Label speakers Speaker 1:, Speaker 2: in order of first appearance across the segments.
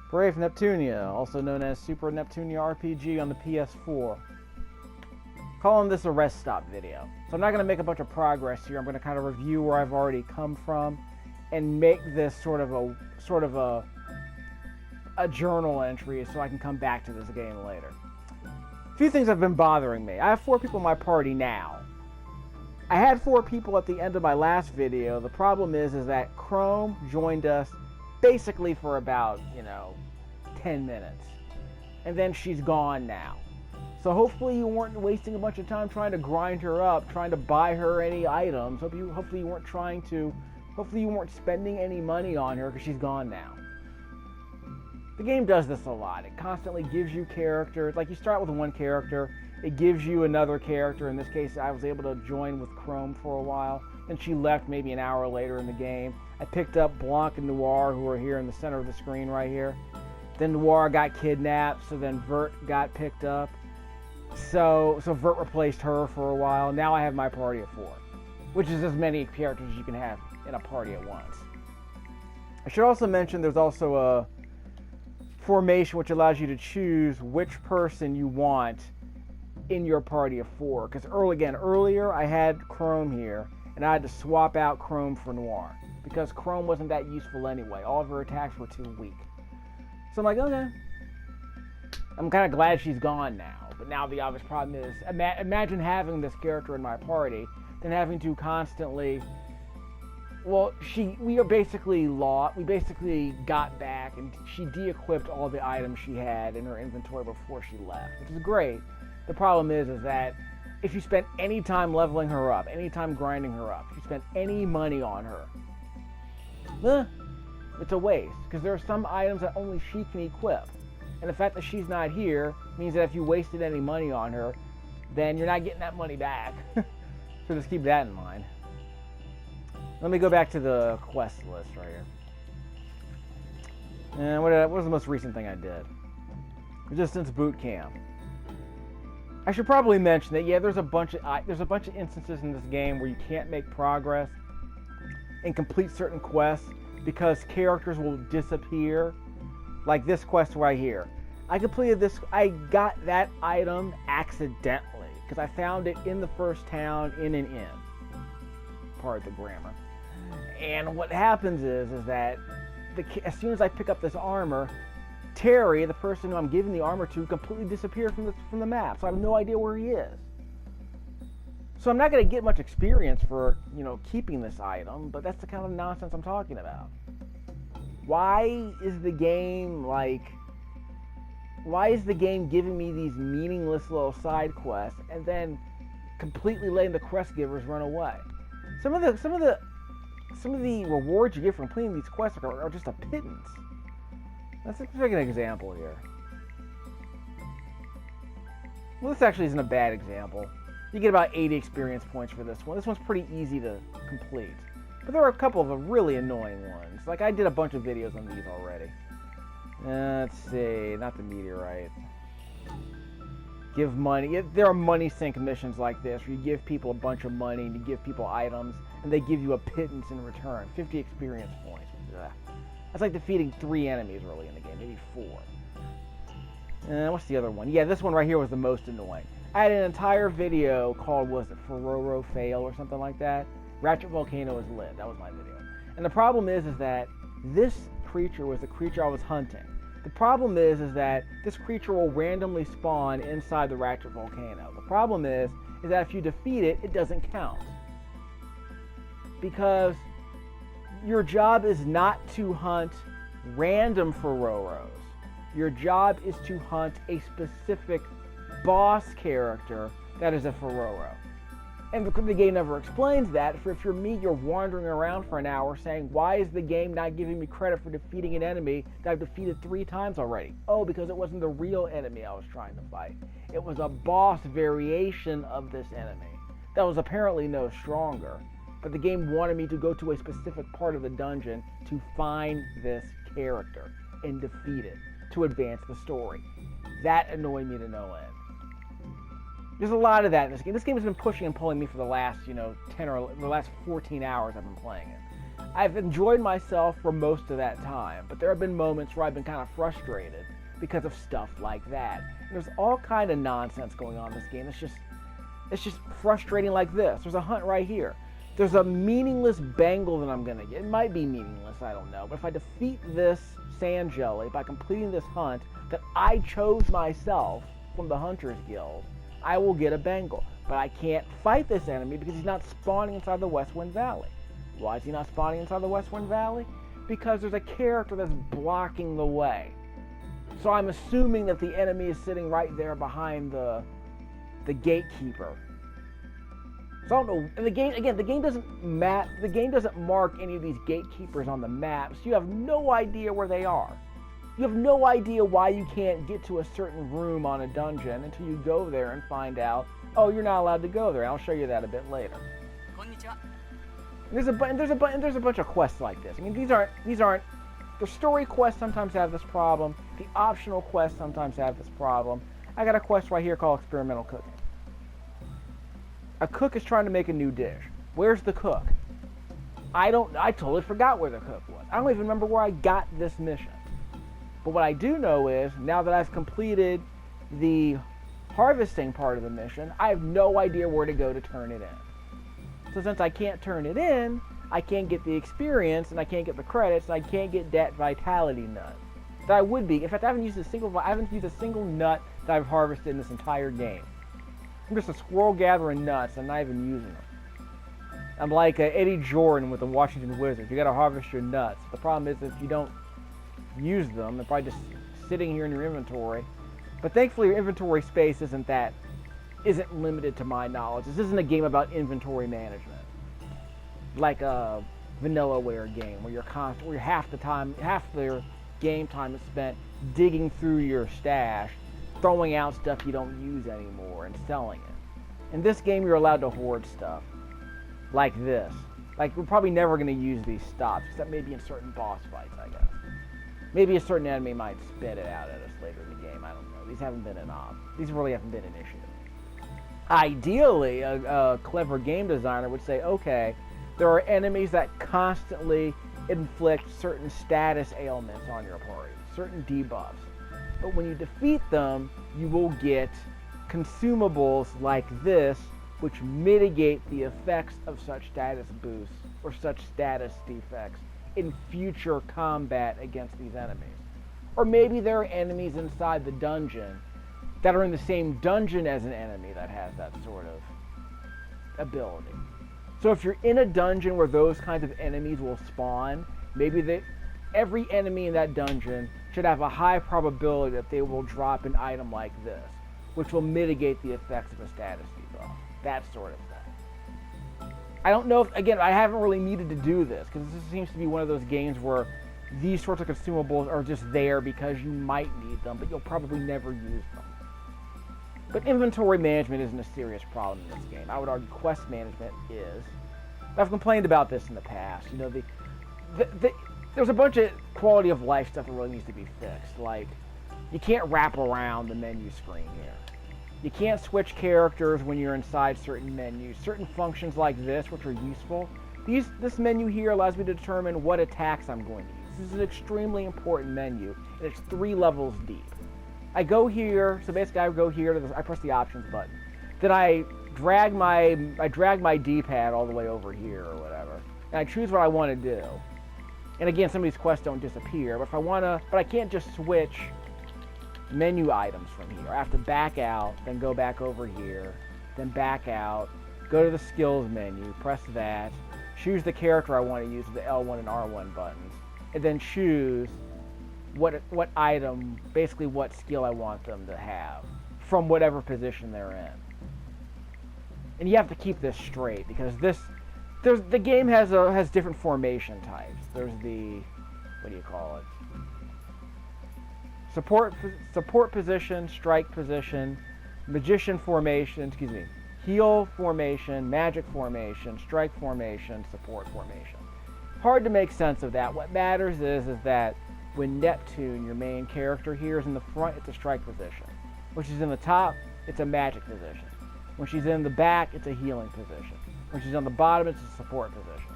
Speaker 1: Brave Neptunia, also known as Super Neptunia RPG on the PS4. Calling this a rest stop video. So I'm not going to make a bunch of progress here. I'm going to kind of review where I've already come from and make this sort of a journal entry so I can come back to this game later. A few things have been bothering me. I have 4 people in my party now. I had 4 people at the end of my last video. The problem is that Chrome joined us basically for about, 10 minutes. And then she's gone now. So hopefully you weren't wasting a bunch of time trying to grind her up, trying to buy her any items. Hopefully you weren't spending any money on her because she's gone now. The game does this a lot. It constantly gives you characters. Like, you start with one character, it gives you another character. In this case, I was able to join with Chrome for a while. Then she left maybe an hour later in the game. I picked up Blanc and Noir, who are here in the center of the screen right here. Then Noir got kidnapped, so then Vert got picked up. So Vert replaced her for a while. Now I have my party of 4, which is as many characters as you can have in a party at once. I should also mention there's also a formation which allows you to choose which person you want in your party of 4. Because earlier I had Chrome here, and I had to swap out Chrome for Noir because Chrome wasn't that useful anyway. All of her attacks were too weak. So I'm like, okay. I'm kind of glad she's gone now. But now the obvious problem is, imagine having this character in my party, then having to constantly... Well, we basically got back, and she de-equipped all the items she had in her inventory before she left, which is great. The problem is that if you spent any time leveling her up, any time grinding her up, if you spent any money on her, it's a waste, because there are some items that only she can equip. And the fact that she's not here means that if you wasted any money on her, then you're not getting that money back. So just keep that in mind. Let me go back to the quest list right here. And what was the most recent thing I did? Resistance Boot Camp. I should probably mention that there's a bunch of instances in this game where you can't make progress and complete certain quests because characters will disappear. Like this quest right here. I completed this. I got that item accidentally because I found it in the first town in an inn. Pardon the grammar. And what happens is that as soon as I pick up this armor, Terry, the person who I'm giving the armor to, completely disappeared from the map. So I have no idea where he is. So I'm not going to get much experience for, keeping this item, but that's the kind of nonsense I'm talking about. Why is the game giving me these meaningless little side quests and then completely letting the quest givers run away? Some of the rewards you get from completing these quests are just a pittance. Let's take an example here. Well, this actually isn't a bad example. You get about 80 experience points for this one. This one's pretty easy to complete. But there are a couple of really annoying ones. Like, I did a bunch of videos on these already. Let's see, not the meteorite. Give money. There are money sink missions like this where you give people a bunch of money and you give people items and they give you a pittance in return. 50 experience points. That's like defeating 3 enemies early in the game, maybe 4. What's the other one? Yeah, this one right here was the most annoying. I had an entire video called, was it Ferroro Fail or something like that? Ratchet Volcano is lit. That was my video. And the problem is that this creature was the creature I was hunting. The problem is that this creature will randomly spawn inside the Ratchet Volcano. The problem is that if you defeat it, it doesn't count. Because your job is not to hunt random Ferroros. Your job is to hunt a specific boss character that is a Ferroro. And the game never explains that. If you're me, you're wandering around for an hour saying, why is the game not giving me credit for defeating an enemy that I've defeated 3 times already? Oh, because it wasn't the real enemy I was trying to fight. It was a boss variation of this enemy that was apparently no stronger. But the game wanted me to go to a specific part of the dungeon to find this character and defeat it to advance the story. That annoyed me to no end. There's a lot of that in this game. This game has been pushing and pulling me for the last, 10 or the last 14 hours I've been playing it. I've enjoyed myself for most of that time, but there have been moments where I've been kind of frustrated because of stuff like that. And there's all kind of nonsense going on in this game. It's just frustrating like this. There's a hunt right here. There's a meaningless bangle that I'm going to get. It might be meaningless, I don't know. But if I defeat this sand jelly by completing this hunt that I chose myself from the Hunters Guild, I will get a bangle. But I can't fight this enemy because he's not spawning inside the Westwind Valley. Why is he not spawning inside the Westwind Valley? Because there's a character that's blocking the way. So I'm assuming that the enemy is sitting right there behind the gatekeeper. So I don't know. And the game doesn't mark any of these gatekeepers on the map, so you have no idea where they are. You have no idea why you can't get to a certain room on a dungeon until you go there and find out, oh, you're not allowed to go there. I'll show you that a bit later. There's a bunch of quests like this. I mean, these aren't. The story quests sometimes have this problem. The optional quests sometimes have this problem. I got a quest right here called experimental cooking. A cook is trying to make a new dish. Where's the cook? I totally forgot where the cook was. I don't even remember where I got this mission. But what I do know is, now that I've completed the harvesting part of the mission, I have no idea where to go to turn it in. So since I can't turn it in, I can't get the experience, and I can't get the credits, and I can't get that vitality nut. That I would be. In fact, I haven't used a single nut that I've harvested in this entire game. I'm just a squirrel gathering nuts. I'm not even using them. I'm like Eddie Jordan with the Washington Wizards. You got to harvest your nuts. The problem is if you don't use them, they're probably just sitting here in your inventory. But thankfully, your inventory space isn't limited to my knowledge. This isn't a game about inventory management, like a Vanillaware game where half the game time is spent digging through your stash, throwing out stuff you don't use anymore and selling it. In this game, you're allowed to hoard stuff like this. Like, we're probably never going to use these stops, except maybe in certain boss fights, I guess. Maybe a certain enemy might spit it out at us later in the game. I don't know. These really haven't been an issue. Ideally, a clever game designer would say, okay, there are enemies that constantly inflict certain status ailments on your party, certain debuffs. But when you defeat them, you will get consumables like this, which mitigate the effects of such status boosts or such status defects in future combat against these enemies. Or maybe there are enemies inside the dungeon that are in the same dungeon as an enemy that has that sort of ability. So if you're in a dungeon where those kinds of enemies will spawn, maybe every enemy in that dungeon should have a high probability that they will drop an item like this, which will mitigate the effects of a status debuff. That sort of thing. I don't know if, again, I haven't really needed to do this, because this seems to be one of those games where these sorts of consumables are just there because you might need them, but you'll probably never use them. But inventory management isn't a serious problem in this game. I would argue quest management is. I've complained about this in the past. You know, there's a bunch of quality of life stuff that really needs to be fixed. Like, you can't wrap around the menu screen here. You can't switch characters when you're inside certain menus. Certain functions like this, which are useful. This menu here allows me to determine what attacks I'm going to use. This is an extremely important menu, and it's 3 levels deep. I go here, so basically I go here, I press the options button. Then I drag my D-pad all the way over here or whatever, and I choose what I want to do. And again, some of these quests don't disappear, but I can't just switch menu items from here. I have to back out, then go back over here, then back out, go to the skills menu, press that, choose the character I want to use with the L1 and R1 buttons, and then choose what item, basically what skill I want them to have from whatever position they're in. And you have to keep this straight because the game has different formation types. There's the, what do you call it? Support position, strike position, magician formation, heal formation, magic formation, strike formation, support formation. Hard to make sense of that. What matters is that when Neptune, your main character here, is in the front, it's a strike position. When she's in the top, it's a magic position. When she's in the back, it's a healing position. When she's on the bottom, it's a support position.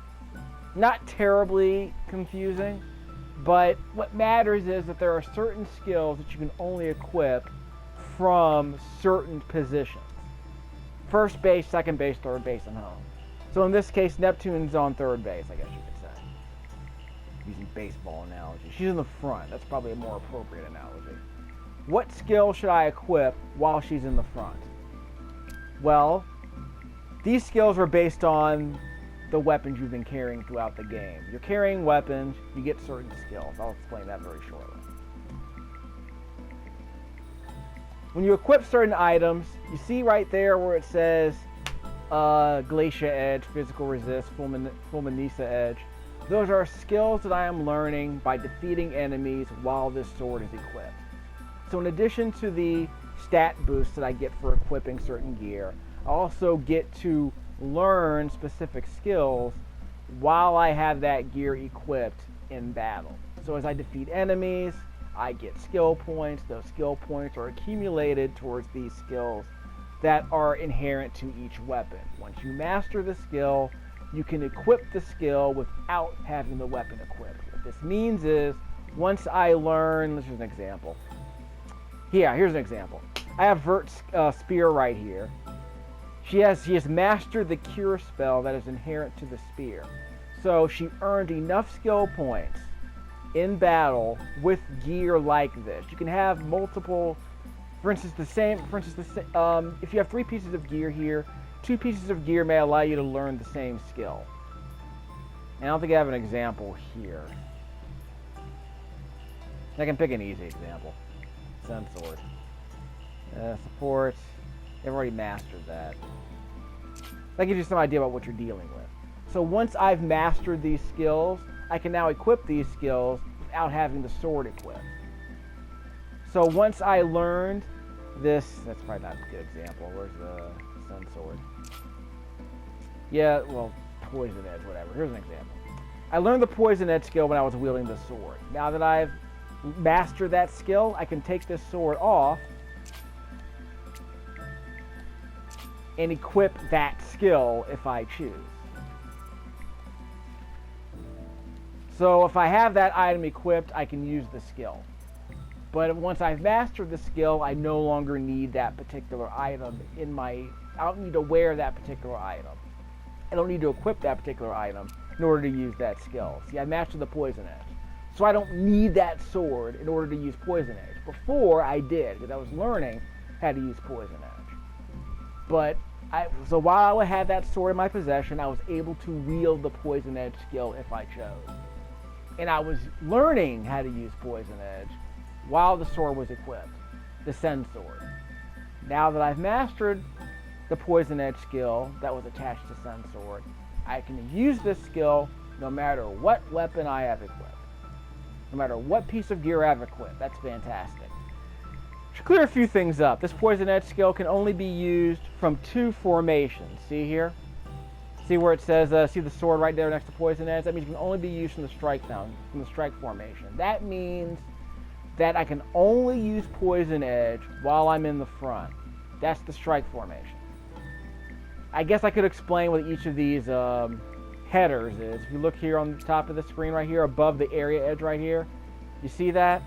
Speaker 1: Not terribly confusing, but what matters is that there are certain skills that you can only equip from certain positions. First base, second base, third base, and home. So in this case, Neptune's on third base, I guess you could say. Using baseball analogy. She's in the front. That's probably a more appropriate analogy. What skill should I equip while she's in the front? Well, these skills are based on the weapons you've been carrying throughout the game. You're carrying weapons, you get certain skills. I'll explain that very shortly. When you equip certain items, you see right there where it says Glacier Edge, Physical Resist, Fulminisa Edge. Those are skills that I am learning by defeating enemies while this sword is equipped. So in addition to the stat boost that I get for equipping certain gear, I also get to learn specific skills while I have that gear equipped in battle. So as I defeat enemies, I get skill points. Those skill points are accumulated towards these skills that are inherent to each weapon. Once you master the skill, you can equip the skill without having the weapon equipped. What this means is, once I learn, this is an example. Yeah, here's an example. I have Vert's spear right here. She has mastered the cure spell that is inherent to the spear. So she earned enough skill points in battle with gear like this. You can have multiple, if you have 3 pieces of gear here, 2 pieces of gear may allow you to learn the same skill. And I don't think I have an example here. I can pick an easy example. Sun Sword. Support. I've already mastered that. That gives you some idea about what you're dealing with. So once I've mastered these skills, I can now equip these skills without having the sword equipped. So once I learned this, that's probably not a good example. Where's the Sun Sword? Yeah, well, Poison Edge, whatever. Here's an example. I learned the Poison Edge skill when I was wielding the sword. Now that I've mastered that skill, I can take this sword off and equip that skill if I choose. So if I have that item equipped, I can use the skill. But once I've mastered the skill, I no longer need that particular item I don't need to wear that particular item. I don't need to equip that particular item in order to use that skill. See, I mastered the Poison Edge. So I don't need that sword in order to use Poison Edge. Before I did, because I was learning how to use Poison Edge. So while I had that sword in my possession, I was able to wield the Poison Edge skill if I chose. And I was learning how to use Poison Edge while the sword was equipped, the Sen Sword. Now that I've mastered the Poison Edge skill that was attached to Sen Sword, I can use this skill no matter what weapon I have equipped. No matter what piece of gear I have equipped. That's fantastic. To clear a few things up, this Poison Edge skill can only be used from 2 formations. See here? See where it says, see the sword right there next to Poison Edge? That means it can only be used from the strike formation. That means that I can only use Poison Edge while I'm in the front. That's the strike formation. I guess I could explain what each of these headers is. If you look here on the top of the screen right here, above the area edge right here, you see that?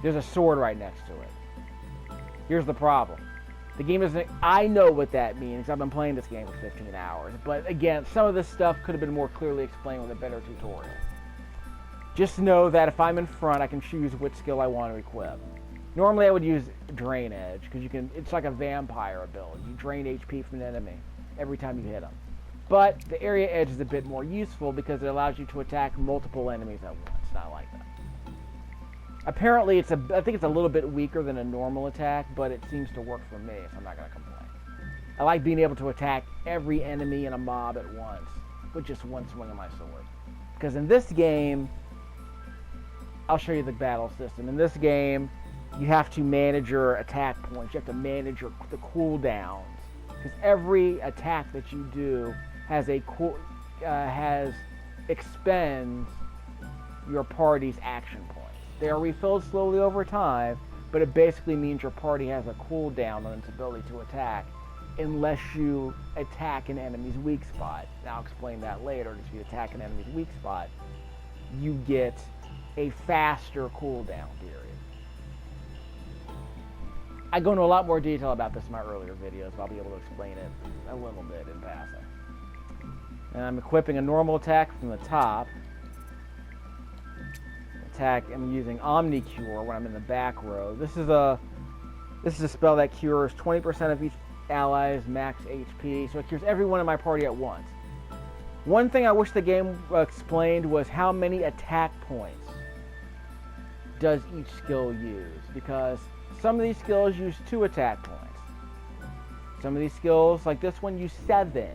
Speaker 1: There's a sword right next to it. Here's the problem. The game doesn't, I know what that means because I've been playing this game for 15 hours. But again, some of this stuff could have been more clearly explained with a better tutorial. Just know that if I'm in front, I can choose which skill I want to equip. Normally I would use Drain Edge because it's like a vampire ability. You drain HP from an enemy every time you hit them. But the area edge is a bit more useful because it allows you to attack multiple enemies at once. Not like that. Apparently, I think it's a little bit weaker than a normal attack, but it seems to work for me, so I'm not going to complain. I like being able to attack every enemy in a mob at once with just one swing of my sword. Because in this game, I'll show you the battle system. In this game, you have to manage your attack points. You have to manage the cooldowns. Because every attack that you do expends your party's action points. They are refilled slowly over time, but it basically means your party has a cooldown on its ability to attack unless you attack an enemy's weak spot. And I'll explain that later. If you attack an enemy's weak spot, you get a faster cooldown period. I go into a lot more detail about this in my earlier videos, but I'll be able to explain it a little bit in passing. And I'm equipping a normal attack from the top. I'm using Omni Cure when I'm in the back row. This is a spell that cures 20% of each ally's max HP, so it cures everyone in my party at once. One thing I wish the game explained was how many attack points does each skill use, because some of these skills use 2 attack points. Some of these skills, like this one, use 7.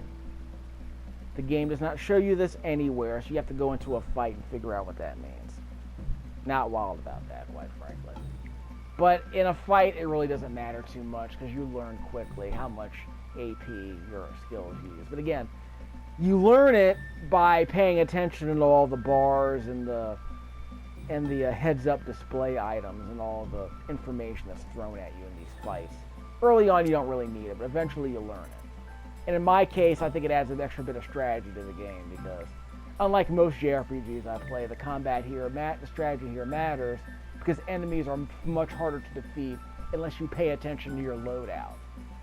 Speaker 1: The game does not show you this anywhere, so you have to go into a fight and figure out what that means. Not wild about that, quite frankly. But in a fight, it really doesn't matter too much because you learn quickly how much AP your skills use. But again, you learn it by paying attention to all the bars and the heads-up display items and all the information that's thrown at you in these fights. Early on, you don't really need it, but eventually you learn it. And in my case, I think it adds an extra bit of strategy to the game because unlike most JRPGs I play, the combat here, the strategy here matters because enemies are much harder to defeat unless you pay attention to your loadout.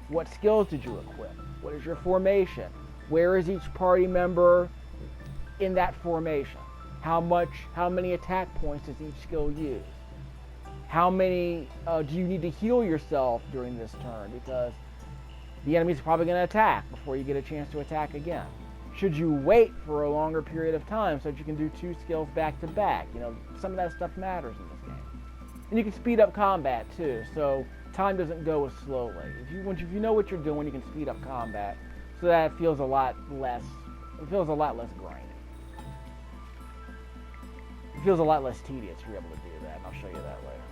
Speaker 1: What skills did you equip? What is your formation? Where is each party member in that formation? How many attack points does each skill use? How many do you need to heal yourself during this turn? Because the enemy's probably going to attack before you get a chance to attack again. Should you wait for a longer period of time so that you can do 2 skills back to back? You know, some of that stuff matters in this game. And you can speed up combat too, so time doesn't go as slowly. If you know what you're doing, you can speed up combat so that it feels a lot less grinding. It feels a lot less tedious if you're able to do that, and I'll show you that later.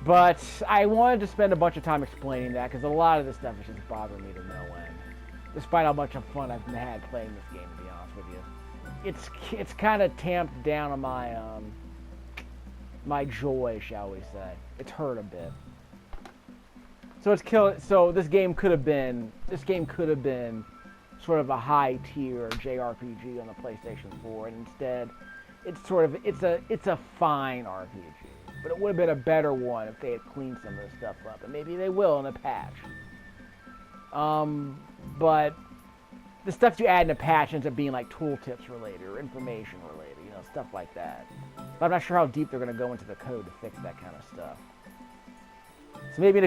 Speaker 1: But I wanted to spend a bunch of time explaining that because a lot of this stuff is just bothering me to no end. Despite how much fun I've had playing this game, to be honest with you, it's kind of tamped down on my joy, shall we say. It's hurt a bit. So this game could have been sort of a high tier JRPG on the PlayStation 4, and instead, it's a fine RPG. But it would have been a better one if they had cleaned some of this stuff up, and maybe they will in a patch. But the stuff you add in a patch ends up being like tooltips related or information related, you know, stuff like that. But I'm not sure how deep they're going to go into the code to fix that kind of stuff. So maybe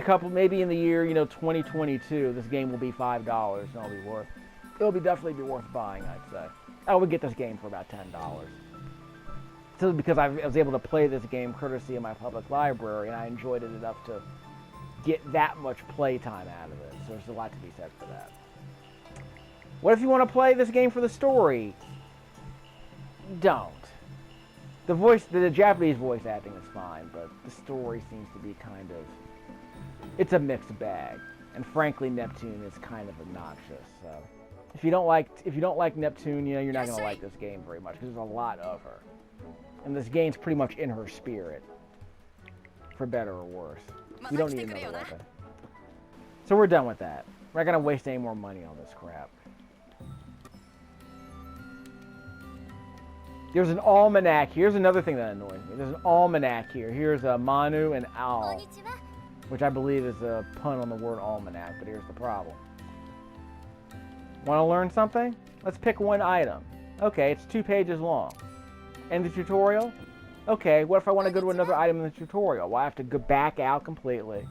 Speaker 1: in the year, 2022, this game will be $5 and it'll definitely be worth buying, I'd say. I would get this game for about $10. Simply because I was able to play this game courtesy of my public library and I enjoyed it enough to get that much playtime out of it. So there's a lot to be said for that. What if you want to play this game for the story? Don't. The Japanese voice acting is fine, but the story seems to be it's a mixed bag. And frankly, Neptune is kind of obnoxious. So if you don't like Neptunia, you're not going to like this game very much because there's a lot of her. And this game's pretty much in her spirit, for better or worse. We don't need another weapon. So we're done with that. We're not going to waste any more money on this crap. There's an almanac. Here's another thing that annoys me. There's an almanac here. Here's a Manu and Owl, which I believe is a pun on the word almanac, but here's the problem. Want to learn something? Let's pick one item. Okay, it's 2 pages long. End the tutorial? Okay, what if I want to go to another item in the tutorial? Well, I have to go back out completely.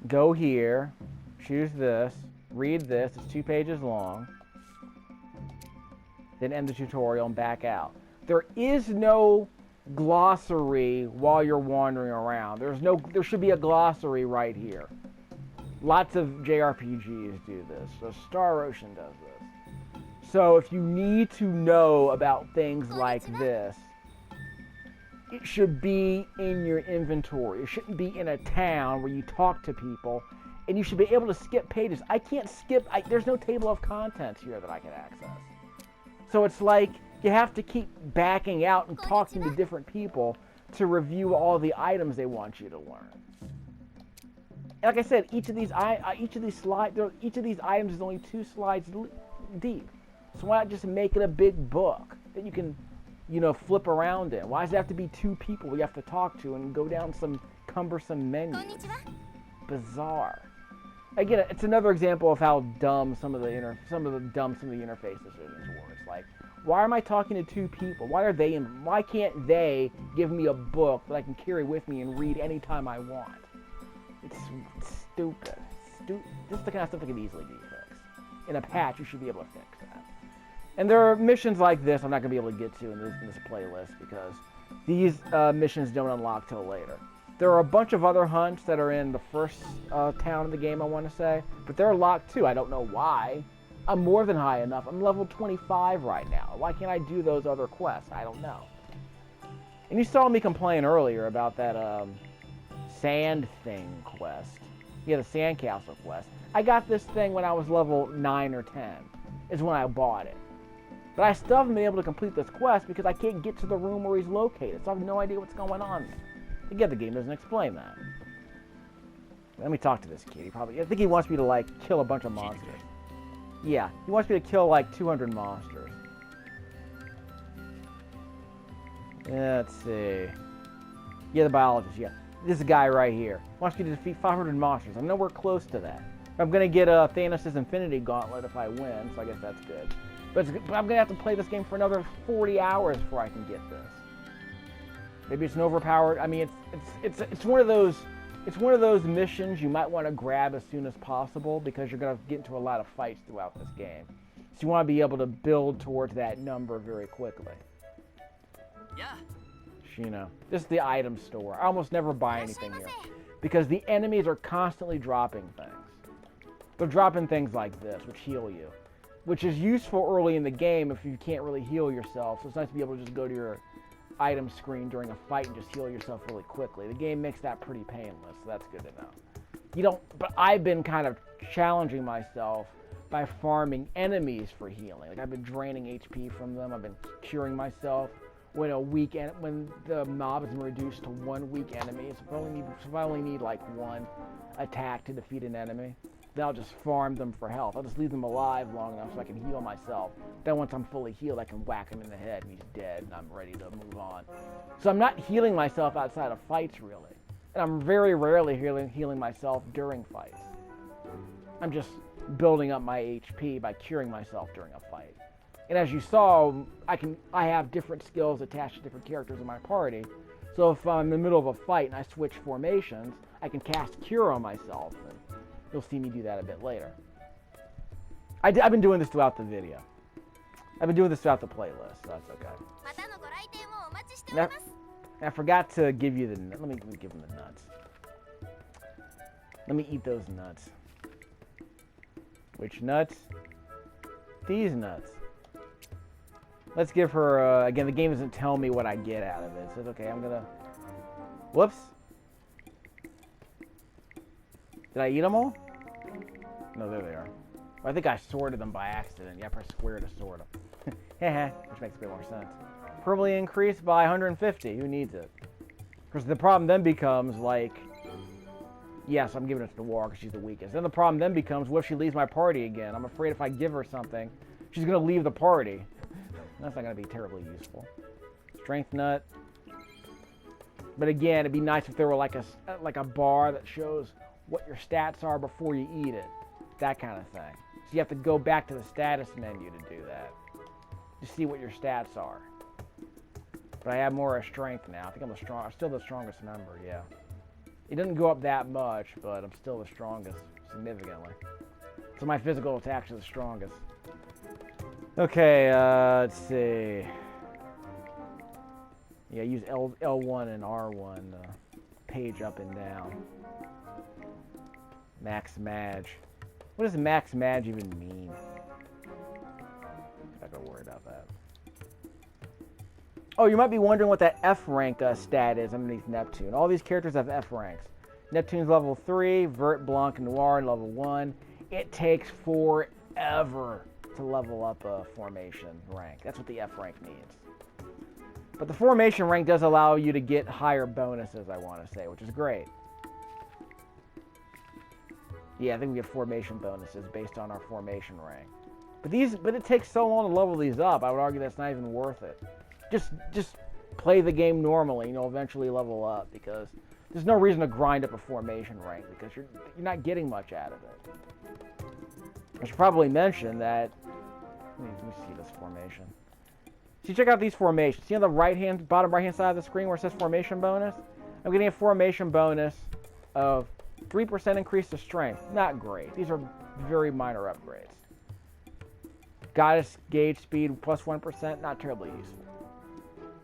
Speaker 1: Go here. Choose this. Read this. It's 2 pages long. Then end the tutorial and back out. There is no glossary while you're wandering around. There should be a glossary right here. Lots of JRPGs do this. So Star Ocean does this. So if you need to know about things like this, it should be in your inventory. It shouldn't be in a town where you talk to people, and you should be able to skip pages. I can't skip. There's no table of contents here that I can access. So it's like you have to keep backing out and talking to different people to review all the items they want you to learn. like I said, each of these items is only 2 slides deep. So why not just make it a big book that you can, you know, flip around in? Why does it have to be 2 people we have to talk to and go down some cumbersome menus? Bizarre. Again, it's another example of how dumb some of the interface decisions were. It's like, why am I talking to 2 people? Why can't they give me a book that I can carry with me and read anytime I want? It's stupid. This is the kind of stuff that can easily be fixed. In a patch, you should be able to fix that. And there are missions like this I'm not going to be able to get to in this playlist because these missions don't unlock till later. There are a bunch of other hunts that are in the first town of the game, I want to say, but they're locked too. I don't know why. I'm more than high enough. I'm level 25 right now. Why can't I do those other quests? I don't know. And you saw me complain earlier about that sand thing quest. Yeah, the sandcastle quest. I got this thing when I was level 9 or 10. Is when I bought it. But I still haven't been able to complete this quest because I can't get to the room where he's located. So I have no idea what's going on there. Again, the game doesn't explain that. Let me talk to this kid. I think he wants me to, like, kill a bunch of monsters. Yeah, he wants me to kill, like, 200 monsters. Let's see. Yeah, the biologist, yeah. This guy right here wants me to defeat 500 monsters. I'm nowhere close to that. I'm going to get Thanos' Infinity Gauntlet if I win, so I guess that's good. But I'm going to have to play this game for another 40 hours before I can get this. Maybe it's an overpowered. I mean, it's one of those missions you might want to grab as soon as possible because you're going to get into a lot of fights throughout this game. So you want to be able to build towards that number very quickly. Yeah. You know, this is the item store. I almost never buy anything here because the enemies are constantly dropping things. They're dropping things like this, which heal you, which is useful early in the game if you can't really heal yourself. So it's nice to be able to just go to your item screen during a fight and just heal yourself really quickly. The game makes that pretty painless, so that's good to know. But I've been kind of challenging myself by farming enemies for healing. Like I've been draining HP from them. I've been curing myself. When the mob is reduced to 1 weak enemy, so if I only need like 1 attack to defeat an enemy, then I'll just farm them for health. I'll just leave them alive long enough so I can heal myself. Then once I'm fully healed, I can whack him in the head and he's dead and I'm ready to move on. So I'm not healing myself outside of fights really. And I'm very rarely healing myself during fights. I'm just building up my HP by curing myself during a fight. And as you saw, I have different skills attached to different characters in my party. So if I'm in the middle of a fight and I switch formations, I can cast Cure on myself. And you'll see me do that a bit later. I've been doing this throughout the video. I've been doing this throughout the playlist, so that's okay. Now, I forgot to give you the nuts. Let me give them the nuts. Let me eat those nuts. Which nuts? These nuts. Let's give her, again, the game doesn't tell me what I get out of it. It says, okay, I'm gonna, whoops. Did I eat them all? No, there they are. I think I sorted them by accident. Yeah, I pressed square to sort them. Which makes a bit more sense. Probably increased by 150. Who needs it? Because the problem then becomes, like, yes, I'm giving it to the war because she's the weakest. Then the problem then becomes, what if she leaves my party again? I'm afraid if I give her something, she's going to leave the party. That's not going to be terribly useful. Strength nut. But again, it'd be nice if there were like a bar that shows what your stats are before you eat it. That kind of thing. So you have to go back to the status menu to do that. To see what your stats are. But I have more strength now. I think I'm still the strongest member, yeah. It doesn't go up that much, but I'm still the strongest significantly. So my physical attacks are the strongest. Okay, let's see. Yeah, use L1 and R1 to page up and down. Max Maj. What does Max Maj even mean? I'm not gonna worry about that. Oh, you might be wondering what that F rank stat is underneath Neptune. All these characters have F ranks. Neptune's level 3, Vert, Blanc, and Noir level 1. It takes forever to level up a formation rank. That's what the F rank means. But the formation rank does allow you to get higher bonuses, I want to say, which is great. Yeah, I think we get formation bonuses based on our formation rank. But it takes so long to level these up. I would argue that's not even worth it. Just play the game normally, and you'll eventually level up, because there's no reason to grind up a formation rank, because you're not getting much out of it. I should probably mention that. Let me see this formation. So you check out these formations. See on the bottom right hand side of the screen where it says formation bonus? I'm getting a formation bonus of 3% increase to strength. Not great. These are very minor upgrades. Goddess gauge speed plus 1%. Not terribly useful.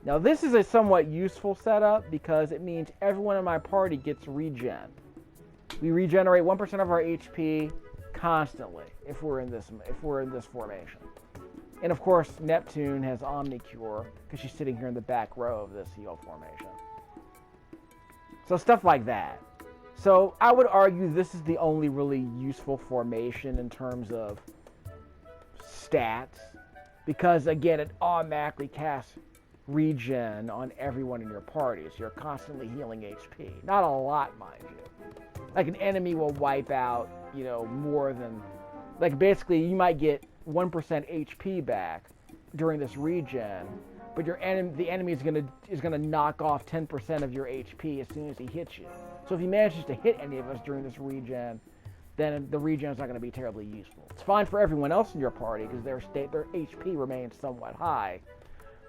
Speaker 1: Now this is a somewhat useful setup because it means everyone in my party gets regen. We regenerate 1% of our HP constantly if we're in this formation. And of course, Neptune has Omnicure because she's sitting here in the back row of this heal formation. So stuff like that. So I would argue this is the only really useful formation in terms of stats, because again, it automatically casts regen on everyone in your party, so you're constantly healing HP. Not a lot, mind you. Like an enemy will wipe out, more than, like basically you might get 1% HP back during this regen, but the enemy is gonna knock off 10% of your HP as soon as he hits you. So if he manages to hit any of us during this regen, then the regen is not going to be terribly useful. It's fine for everyone else in your party because their HP remains somewhat high.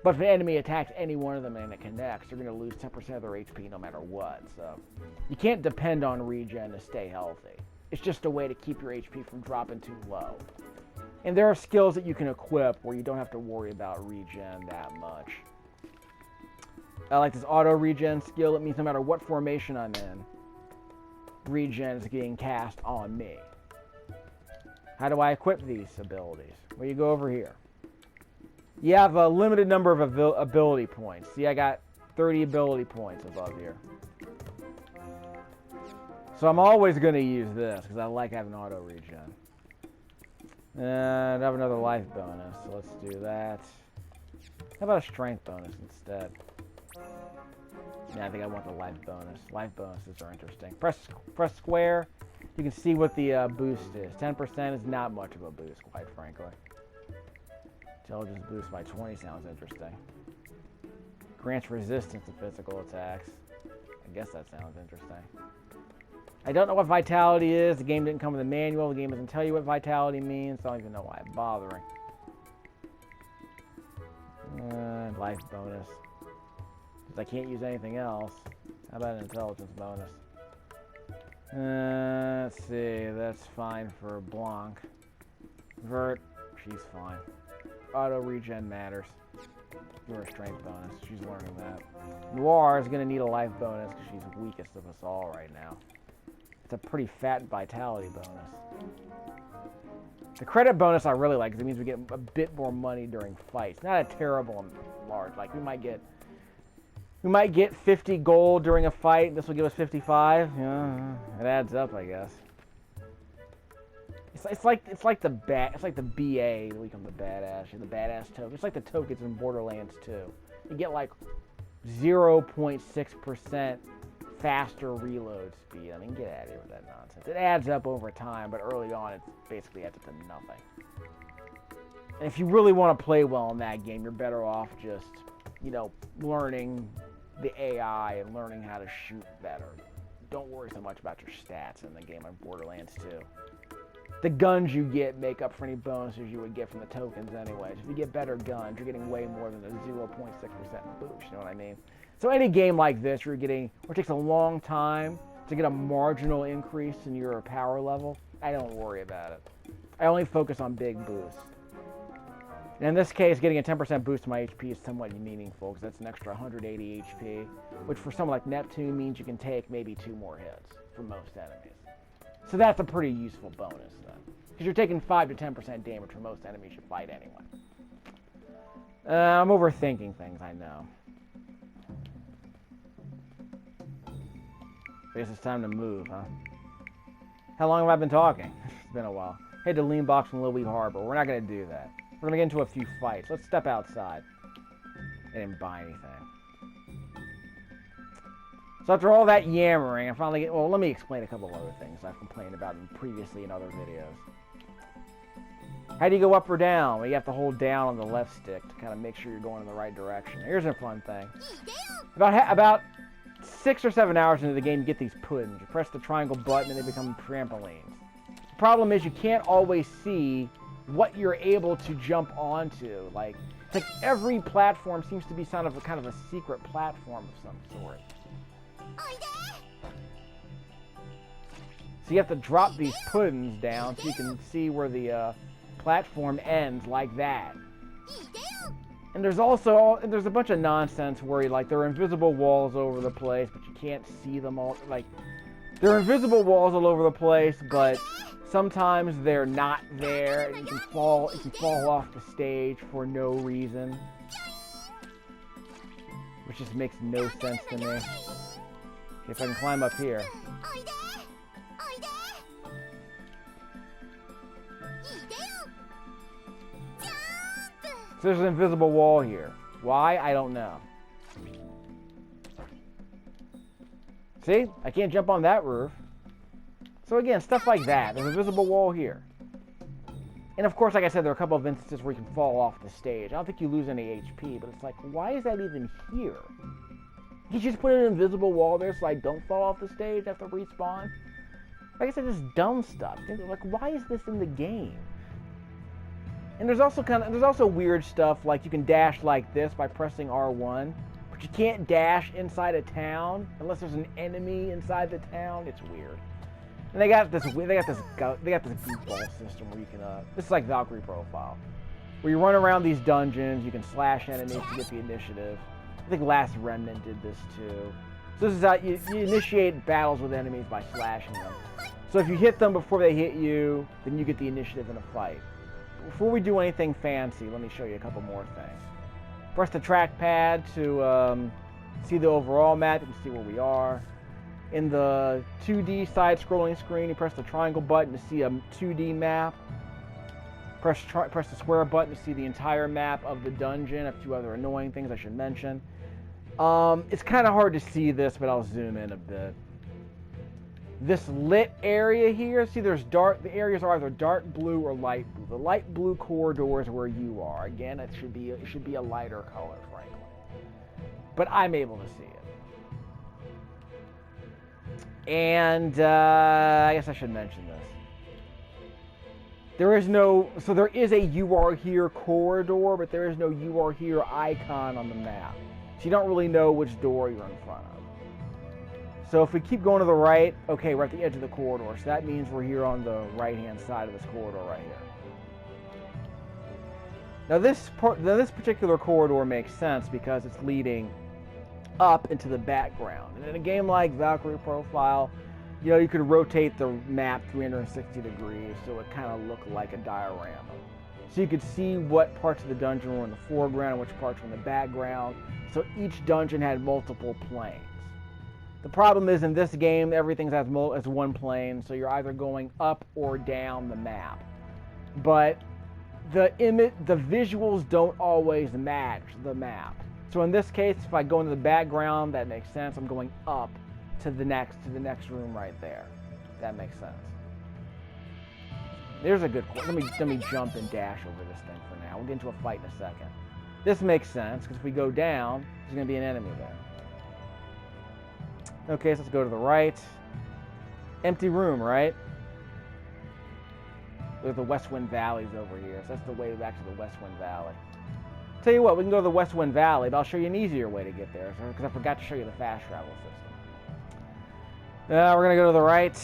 Speaker 1: But if an enemy attacks any one of them and it connects, you're going to lose 10% of their HP no matter what. So you can't depend on regen to stay healthy. It's just a way to keep your HP from dropping too low. And there are skills that you can equip where you don't have to worry about regen that much. I like this auto regen skill. It means no matter what formation I'm in, regen is getting cast on me. How do I equip these abilities? Well, you go over here. You have a limited number of ability points. See, I got 30 ability points above here. So I'm always going to use this because I like having auto regen. And I have another life bonus, so let's do that. How about a strength bonus instead? Yeah, I think I want the life bonus. Life bonuses are interesting. Press square. You can see what the boost is. 10% is not much of a boost, quite frankly. Intelligence boost by 20 sounds interesting. Grants resistance to physical attacks. I guess that sounds interesting. I don't know what vitality is. The game didn't come with a manual. The game doesn't tell you what vitality means. So I don't even know why I'm bothering. Life bonus. I can't use anything else. How about an intelligence bonus? Let's see. That's fine for Blanc. Vert, she's fine. Auto regen matters. You're a strength bonus. She's learning that. Noir is going to need a life bonus because she's the weakest of us all right now. It's a pretty fat vitality bonus. The credit bonus I really like because it means we get a bit more money during fights. Not a terrible and large. Like we might get 50 gold during a fight. This will give us 55. Yeah, it adds up, I guess. It's like the BA that become the badass. The badass token. It's like the tokens in Borderlands 2. You get like 0.6% faster reload speed. I mean, get out of here with that nonsense. It adds up over time, but early on, it basically adds up to nothing. And if you really want to play well in that game, you're better off just, learning the AI and learning how to shoot better. Don't worry so much about your stats in the game like Borderlands 2. The guns you get make up for any bonuses you would get from the tokens anyways. If you get better guns, you're getting way more than a 0.6% boost, you know what I mean? So any game like this, where it takes a long time to get a marginal increase in your power level, I don't worry about it. I only focus on big boosts. And in this case, getting a 10% boost to my HP is somewhat meaningful because that's an extra 180 HP, which for someone like Neptune means you can take maybe 2 more hits from most enemies. So that's a pretty useful bonus then, because you're taking 5 to 10% damage from most enemies you fight anyway. I'm overthinking things, I know. I guess it's time to move, huh? How long have I been talking? It's been a while. Head to Lean Box and Lily Harbor. We're not going to do that. We're going to get into a few fights. Let's step outside. I didn't buy anything. So after all that yammering, I finally get... Well, let me explain a couple of other things I've complained about previously in other videos. How do you go up or down? Well, you have to hold down on the left stick to kind of make sure you're going in the right direction. Here's a fun thing. About 6 or 7 hours into the game, you get these puddings. You press the triangle button and they become trampolines. The problem is you can't always see what you're able to jump onto. Like, it's like every platform seems to be kind of a secret platform of some sort. So you have to drop these puddings down so you can see where the platform ends, like that. And there's a bunch of nonsense where there are invisible walls over the place, but you can't see them all. Like, there are invisible walls all over the place, but sometimes they're not there, and you can fall off the stage for no reason, which just makes no sense to me. Okay, if I can climb up here. So there's an invisible wall here. Why? I don't know. See? I can't jump on that roof. So again, stuff like that. There's a visible wall here. And of course, like I said, there are a couple of instances where you can fall off the stage. I don't think you lose any HP, but it's like, why is that even here? You just put an invisible wall there so I don't fall off the stage after respawn? Like I said, this dumb stuff. Like, why is this in the game? And there's also weird stuff, like you can dash like this by pressing R1, but you can't dash inside a town unless there's an enemy inside the town. It's weird. And they got this goofball system where you can this is like Valkyrie Profile, where you run around these dungeons, you can slash enemies to get the initiative. I think Last Remnant did this too. So this is how you initiate battles with enemies by slashing them. So if you hit them before they hit you, then you get the initiative in a fight. Before we do anything fancy, let me show you a couple more things. Press the trackpad to see the overall map. You can see where we are. In the 2D side-scrolling screen, you press the triangle button to see a 2D map. Press the square button to see the entire map of the dungeon. A few other annoying things I should mention. It's kind of hard to see this, but I'll zoom in a bit. This lit area here, see the areas are either dark blue or light blue. The light blue corridor is where you are. Again, it should be a lighter color, frankly. But I'm able to see it. And I guess I should mention this. There is a you are here corridor, but there is no you are here icon on the map. So you don't really know which door you're in front of. So if we keep going to the right, okay, we're at the edge of the corridor. So that means we're here on the right-hand side of this corridor right here. Now this particular corridor makes sense because it's leading up into the background. And in a game like Valkyrie Profile, you could rotate the map 360 degrees so it kind of looked like a diorama. So you could see what parts of the dungeon were in the foreground and which parts were in the background. So each dungeon had multiple planes. The problem is in this game, everything's as one plane, so you're either going up or down the map. But the visuals don't always match the map. So in this case, if I go into the background, that makes sense. I'm going up to the next room right there. That makes sense. There's a good. Let me jump and dash over this thing for now. We'll get into a fight in a second. This makes sense because if we go down, there's going to be an enemy there. Okay, so let's go to the right. Empty room, right? There's the Westwind Valley's over here, so that's the way back to the Westwind Valley. Tell you what, we can go to the Westwind Valley, but I'll show you an easier way to get there, because I forgot to show you the fast travel system. Now we're going to go to the right.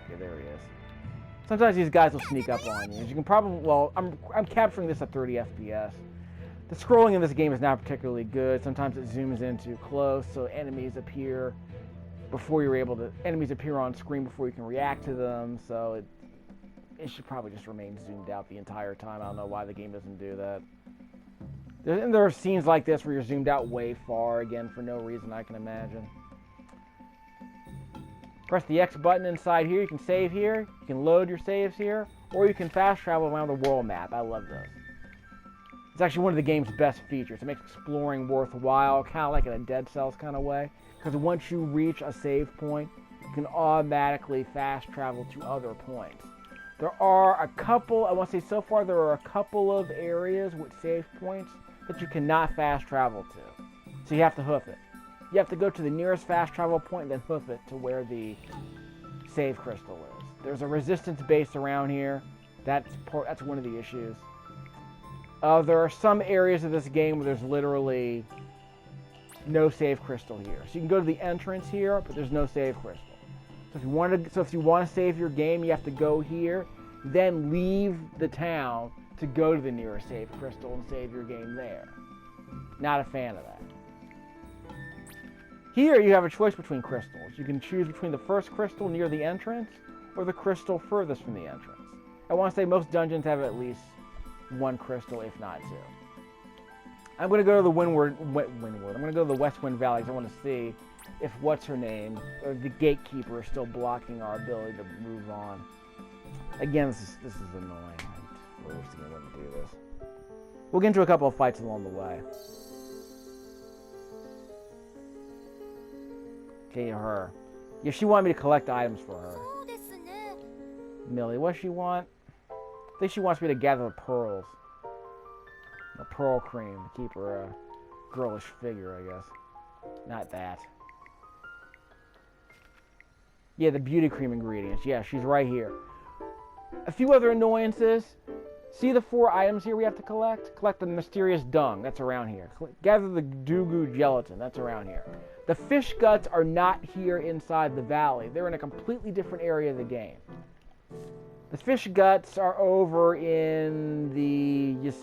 Speaker 1: Okay, there he is. Sometimes these guys will sneak up on you. As you can probably, well, I'm capturing this at 30 FPS. The scrolling in this game is not particularly good. Sometimes it zooms in too close, so enemies appear on screen before you can react to them, so it should probably just remain zoomed out the entire time. I don't know why the game doesn't do that. There are scenes like this where you're zoomed out way far, again, for no reason I can imagine. Press the X button inside here. You can save here, you can load your saves here, or you can fast travel around the world map. I love those. It's actually one of the game's best features. It makes exploring worthwhile, kind of like in a Dead Cells kind of way. Because once you reach a save point, you can automatically fast travel to other points. There are a couple, I want to say so far, there are a couple of areas with save points that you cannot fast travel to. So you have to hoof it. You have to go to the nearest fast travel point and then hoof it to where the save crystal is. There's a resistance base around here. That's one of the issues. There are some areas of this game where there's literally no save crystal here. So you can go to the entrance here, but there's no save crystal. So if you want to save your game, you have to go here, then leave the town to go to the nearest save crystal and save your game there. Not a fan of that. Here you have a choice between crystals. You can choose between the first crystal near the entrance or the crystal furthest from the entrance. I want to say most dungeons have at least one crystal, if not two. I'm going to go to the I'm going to go to the Westwind Valley because I want to see if what's-her-name, or the gatekeeper, is still blocking our ability to move on. Again, this is annoying. We're just going to do this. We'll get into a couple of fights along the way. Okay, her. Yeah, she wanted me to collect items for her. Millie, what does she want? I think she wants me to gather the pearls. The pearl cream to keep her girlish figure, I guess. Not that. Yeah, the beauty cream ingredients. Yeah, she's right here. A few other annoyances. See the 4 items here we have to collect? Collect the mysterious dung. That's around here. Gather the Dugu gelatin. That's around here. The fish guts are not here inside the valley. They're in a completely different area of the game. The fish guts are over in the...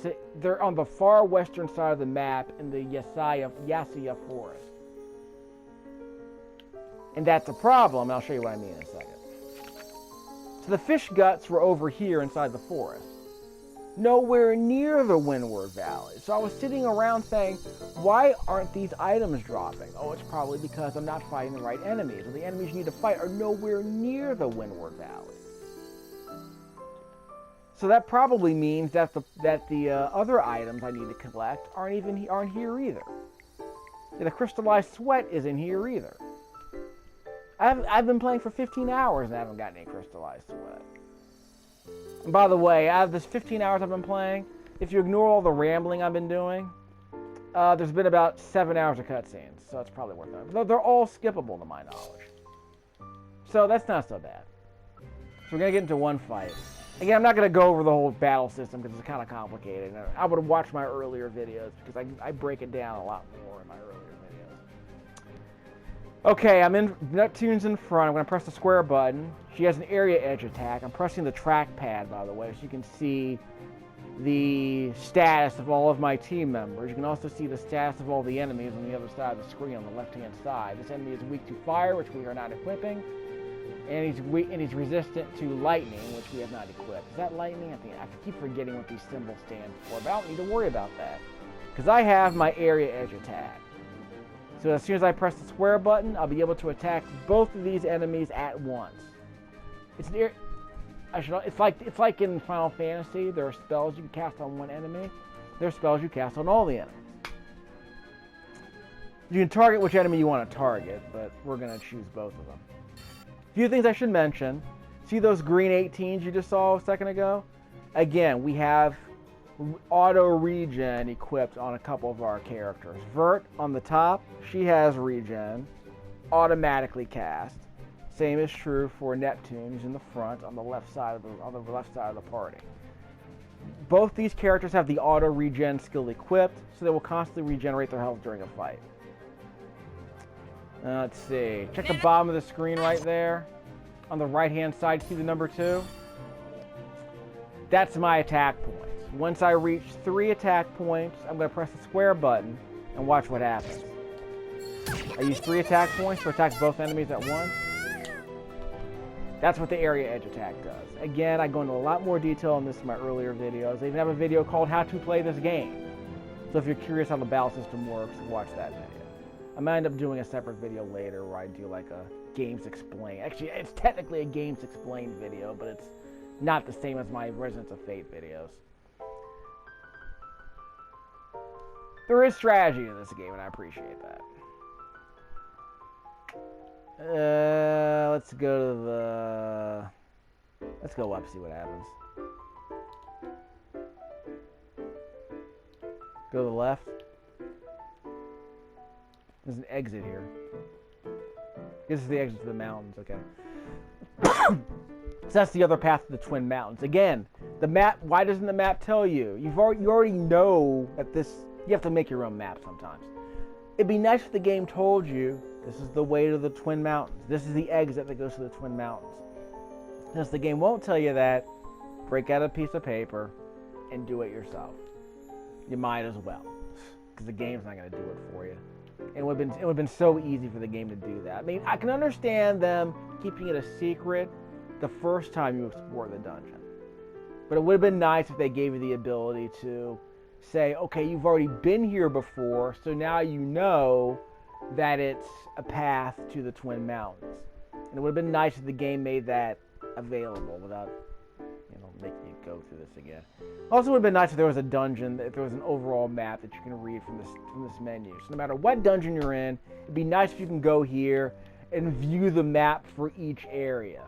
Speaker 1: They're on the far western side of the map in the Yasiya forest. And that's a problem, and I'll show you what I mean in a second. So the fish guts were over here inside the forest. Nowhere near the Windward Valley. So I was sitting around saying, why aren't these items dropping? Oh, it's probably because I'm not fighting the right enemies. Or the enemies you need to fight are nowhere near the Windward Valley. So that probably means that the other items I need to collect aren't here either. Yeah, the crystallized sweat isn't here either. I've been playing for 15 hours and I haven't gotten any crystallized sweat. And by the way, out of this 15 hours I've been playing, if you ignore all the rambling I've been doing, there's been about 7 hours of cutscenes, so it's probably worth it. They're all skippable to my knowledge. So that's not so bad. So we're going to get into one fight. Again, I'm not going to go over the whole battle system because it's kind of complicated. I would have watched my earlier videos because I break it down a lot more in my earlier videos. Okay, Neptune's in front. I'm going to press the square button. She has an area edge attack. I'm pressing the trackpad, by the way, so you can see the status of all of my team members. You can also see the status of all the enemies on the other side of the screen on the left-hand side. This enemy is weak to fire, which we are not equipping. And he's resistant to lightning, which we have not equipped. Is that lightning? I keep forgetting what these symbols stand for, but I don't need to worry about that. Because I have my area edge attack. So as soon as I press the square button, I'll be able to attack both of these enemies at once. It's like in Final Fantasy, there are spells you can cast on one enemy. There are spells you cast on all the enemies. You can target which enemy you want to target, but we're going to choose both of them. A few things I should mention. See those green 18s you just saw a second ago? Again, we have auto regen equipped on a couple of our characters. Vert on the top, she has regen, automatically cast. Same is true for Neptune, who's in the front on the left side of the party. Both these characters have the auto regen skill equipped, so they will constantly regenerate their health during a fight. Let's see. Check the bottom of the screen right there. On the right-hand side, see the number 2? That's my attack points. Once I reach 3 attack points, I'm going to press the square button and watch what happens. I use 3 attack points to attack both enemies at once. That's what the area edge attack does. Again, I go into a lot more detail on this in my earlier videos. I even have a video called How to Play This Game. So if you're curious how the battle system works, watch that video. I might end up doing a separate video later where I do like a Games Explained. Actually, it's technically a Games Explained video, but it's not the same as my Resonance of Fate videos. There is strategy in this game, and I appreciate that. Let's go to the... Let's go up, see what happens. Go to the left. There's an exit here. This is the exit to the mountains, okay. So that's the other path to the Twin Mountains. Again, the map, why doesn't the map tell you? You already know that this, you have to make your own map sometimes. It'd be nice if the game told you, this is the way to the Twin Mountains. This is the exit that goes to the Twin Mountains. Since the game won't tell you that, break out a piece of paper and do it yourself. You might as well, because the game's not going to do it for you. And it would have been so easy for the game to do that. I mean, I can understand them keeping it a secret the first time you explore the dungeon. But it would have been nice if they gave you the ability to say, okay, you've already been here before, so now you know that it's a path to the Twin Mountains. And it would have been nice if the game made that available without, making you go through this again. Also, it would have been nice if there was a dungeon, if there was an overall map that you can read from this menu. So no matter what dungeon you're in, it'd be nice if you can go here and view the map for each area.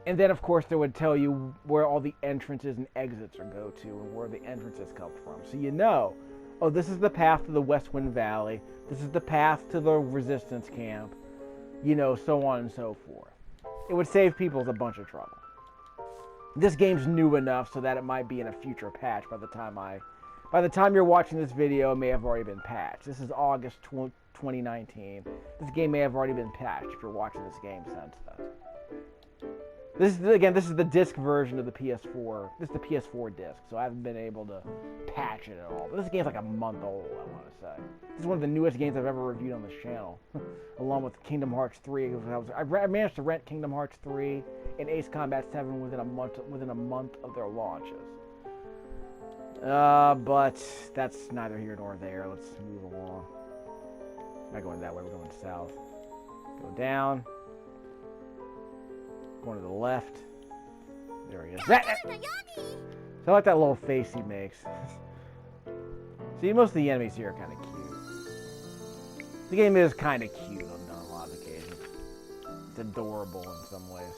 Speaker 1: And then, of course, they would tell you where all the entrances and exits are go to and where the entrances come from. So you know, oh, this is the path to the Westwind Valley. This is the path to the Resistance Camp. So on and so forth. It would save people a bunch of trouble. This game's new enough so that it might be in a future patch by the time you're watching this video, it may have already been patched. This is August 2019. This game may have already been patched if you're watching this game since then. This is the disc version of the PS4. This is the PS4 disc, so I haven't been able to patch it at all. But this game's like a month old, I want to say. This is one of the newest games I've ever reviewed on this channel, along with Kingdom Hearts 3. I managed to rent Kingdom Hearts 3 and Ace Combat 7 within a month of their launches. But that's neither here nor there. Let's move along. We're not going that way. We're going south. Go down. Going to the left. There he is. So I like that little face he makes. See, most of the enemies here are kind of cute. The game is kind of cute on a lot of occasions. It's adorable in some ways.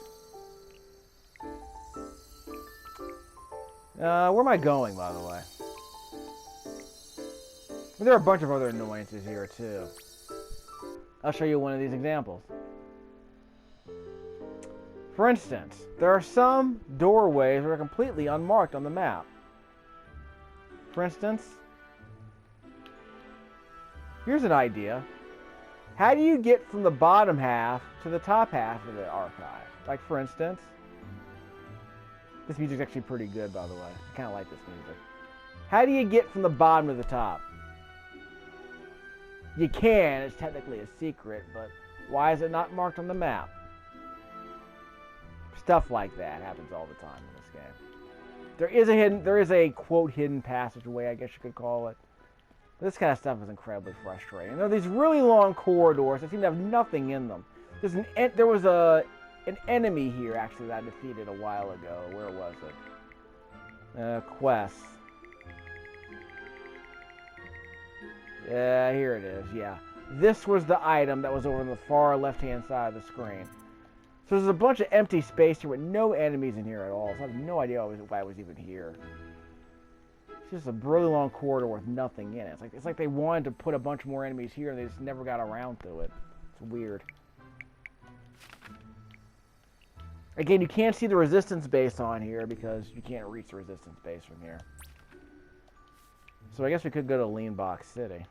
Speaker 1: Where am I going, by the way? There are a bunch of other annoyances here, too. I'll show you one of these examples. For instance, there are some doorways that are completely unmarked on the map. For instance, here's an idea. How do you get from the bottom half to the top half of the archive? Like, for instance, this music's actually pretty good, by the way. I kind of like this music. How do you get from the bottom to the top? You can. It's technically a secret, but why is it not marked on the map? Stuff like that happens all the time in this game. There is a quote hidden passageway, I guess you could call it. This kind of stuff is incredibly frustrating. And there are these really long corridors that seem to have nothing in them. There was an enemy here actually that I defeated a while ago. Where was it? Quest. Yeah, here it is. Yeah, this was the item that was over on the far left-hand side of the screen. So there's a bunch of empty space here with no enemies in here at all. So I have no idea why I was even here. It's just a really long corridor with nothing in it. It's like they wanted to put a bunch more enemies here and they just never got around to it. It's weird. Again, you can't see the resistance base on here because you can't reach the resistance base from here. So I guess we could go to Lean Box City.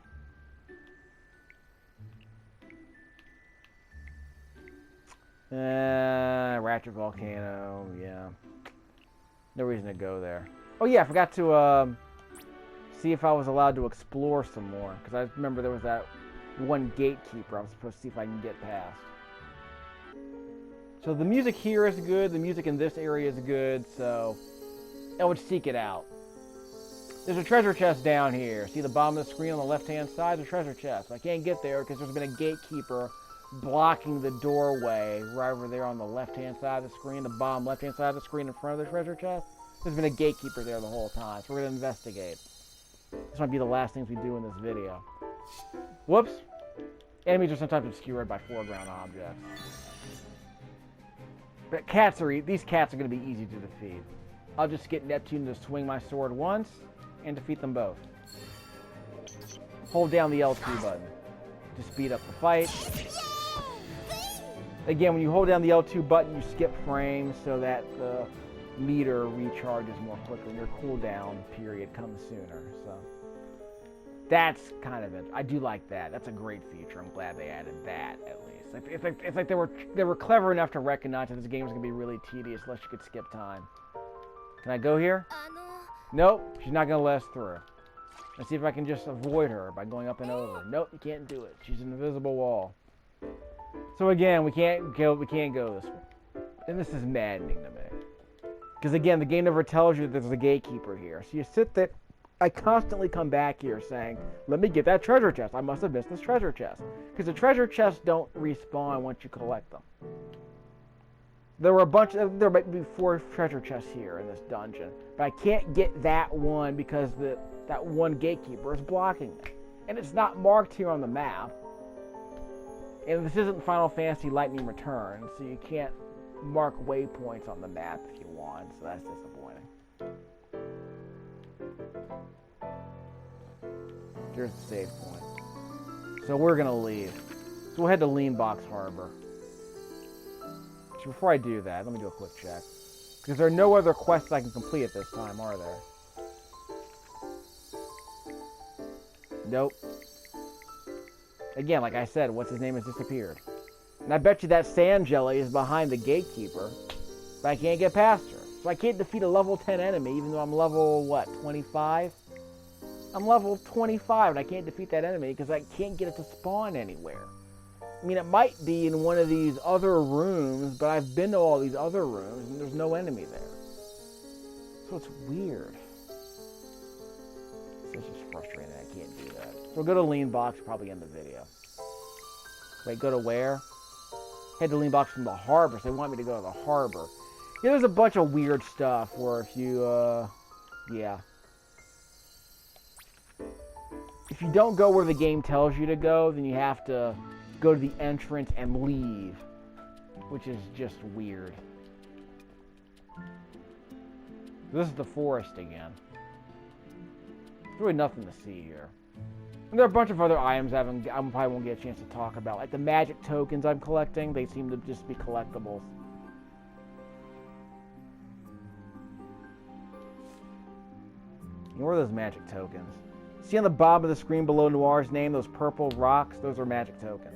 Speaker 1: Ratchet Volcano, yeah. No reason to go there. Oh yeah, I forgot to see if I was allowed to explore some more. Because I remember there was that one gatekeeper I was supposed to see if I can get past. So the music here is good, the music in this area is good, so I would seek it out. There's a treasure chest down here. See the bottom of the screen on the left-hand side? The treasure chest. I can't get there because there's been a gatekeeper blocking the doorway right over there on the left-hand side of the screen, the bottom left-hand side of the screen in front of the treasure chest. There's been a gatekeeper there the whole time, so we're going to investigate. This might be the last things we do in this video. Whoops. Enemies are sometimes obscured by foreground objects. But these cats are going to be easy to defeat. I'll just get Neptune to swing my sword once and defeat them both. Hold down the L2 button to speed up the fight. Again, when you hold down the L2 button, you skip frames so that the meter recharges more quickly. Your cooldown period comes sooner. So that's kind of it. I do like that. That's a great feature. I'm glad they added that at least. It's like they were clever enough to recognize that this game was gonna be really tedious unless you could skip time. Can I go here? Nope. She's not gonna let us through. Let's see if I can just avoid her by going up and over. Nope, you can't do it. She's an invisible wall. So again, we can't go this way. And this is maddening to me. Because again, the game never tells you that there's a gatekeeper here. So you sit there. I constantly come back here saying, let me get that treasure chest. I must have missed this treasure chest. Because the treasure chests don't respawn once you collect them. There might be 4 treasure chests here in this dungeon. But I can't get that one because that one gatekeeper is blocking it. And it's not marked here on the map. And this isn't Final Fantasy Lightning Returns, so you can't mark waypoints on the map if you want, so that's disappointing. There's the save point. So we're gonna leave. So we'll head to Leanbox Harbor. So before I do that, let me do a quick check. Because there are no other quests I can complete at this time, are there? Nope. Again, like I said, what's his name has disappeared. And I bet you that sand jelly is behind the gatekeeper, but I can't get past her. So I can't defeat a level 10 enemy, even though I'm level, what, 25? I'm level 25, and I can't defeat that enemy because I can't get it to spawn anywhere. I mean, it might be in one of these other rooms, but I've been to all these other rooms, and there's no enemy there. So it's weird. It's just frustrating that I can't do that. So we'll go to Leanbox, probably end the video. Wait, go to where? Head to Leanbox from the harbor, so they want me to go to the harbor. Yeah, there's a bunch of weird stuff where if you, yeah. If you don't go where the game tells you to go, then you have to go to the entrance and leave, which is just weird. This is the forest again. There's really nothing to see here. And there are a bunch of other items I probably won't get a chance to talk about. Like the magic tokens I'm collecting, they seem to just be collectibles. Where are those magic tokens? See on the bottom of the screen below Noir's name, those purple rocks? Those are magic tokens.